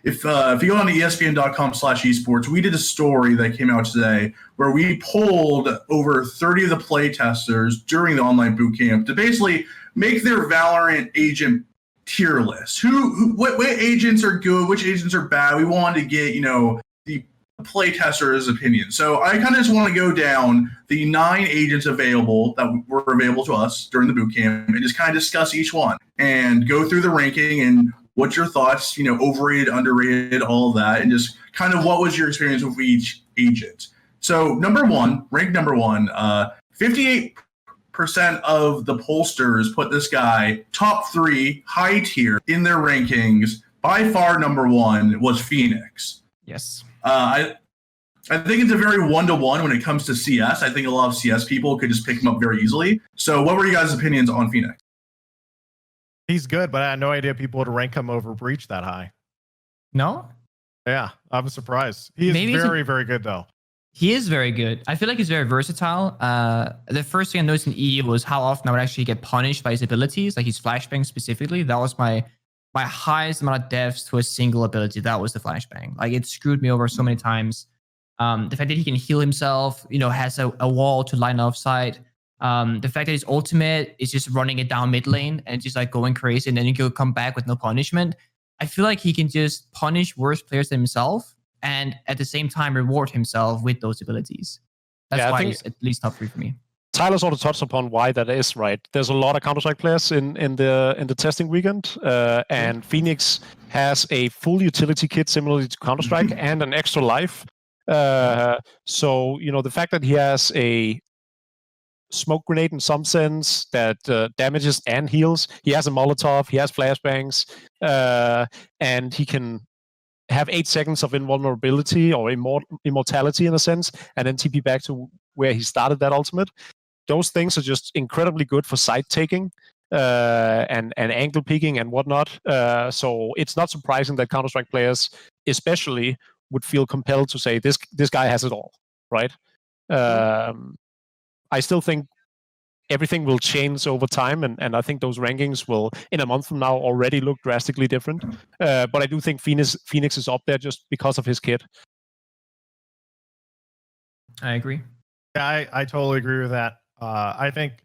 if you go on to ESPN.com/esports, we did a story that came out today where we polled over 30 of the play testers during the online boot camp to basically make their Valorant agent tier list. What agents are good, which agents are bad. We wanted to get, the play tester's opinion. So I kind of just want to go down the 9 agents available that were available to us during the boot camp and just kind of discuss each one and go through the ranking and what's your thoughts, overrated, underrated, all of that, and just kind of what was your experience with each agent. So ranked number one, 58% of the pollsters put this guy top 3 high tier in their rankings. By far number 1 was Phoenix. Yes. I think it's a very 1-to-1 when it comes to CS. I think a lot of CS people could just pick him up very easily. So what were you guys' opinions on Phoenix? He's good, but I had no idea people would rank him over Breach that high. No? Yeah, I'm surprised. He is very, very good, though. He is very good. I feel like he's very versatile. The first thing I noticed in E was how often I would actually get punished by his abilities, like his flashbang specifically. That was my highest amount of deaths to a single ability. That was the flashbang. Like, it screwed me over so many times. The fact that he can heal himself, has a wall to line of sight. The fact that his ultimate is just running it down mid lane and just like going crazy, and then you can come back with no punishment. I feel like he can just punish worse players than himself and at the same time reward himself with those abilities. That's why he's at least top 3 for me. Tyler sort of touched upon why that is, right? There's a lot of Counter-Strike players in the testing weekend, and Phoenix has a full utility kit similarly to Counter-Strike and an extra life. So, the fact that he has a smoke grenade in some sense that damages and heals. He has a Molotov, he has flashbangs, and he can have 8 seconds of invulnerability or immortality in a sense, and then TP back to where he started that ultimate. Those things are just incredibly good for side taking and angle peeking and whatnot. So it's not surprising that Counter-Strike players especially would feel compelled to say, this guy has it all, right? I still think everything will change over time, and I think those rankings will, in a month from now, already look drastically different. But I do think Phoenix is up there just because of his kit. I agree. Yeah, I totally agree with that. I think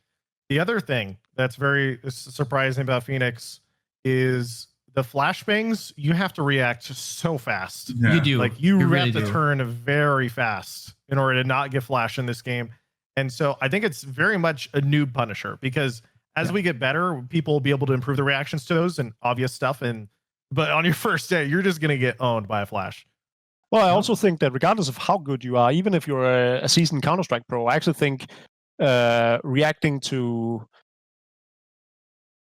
the other thing that's very surprising about Phoenix is the flashbangs. You have to react so fast. Yeah. You do. Like, you really have to turn very fast in order to not get flashed in this game. And so I think it's very much a noob punisher, because as we get better, people will be able to improve the reactions to those and obvious stuff. But on your first day, you're just going to get owned by a flash. Well, I also think that regardless of how good you are, even if you're a seasoned Counter-Strike pro, I actually think reacting to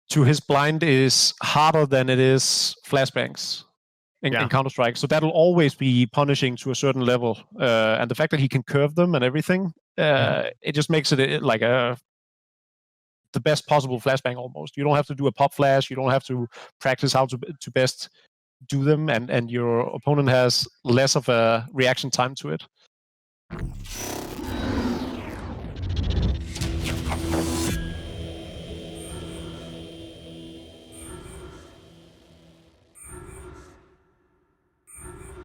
his blind is harder than it is flashbangs in Counter-Strike. So that'll always be punishing to a certain level. And the fact that he can curve them and everything, it just makes it like the best possible flashbang almost. You don't have to do a pop flash. You don't have to practice how to best do them, and your opponent has less of a reaction time to it.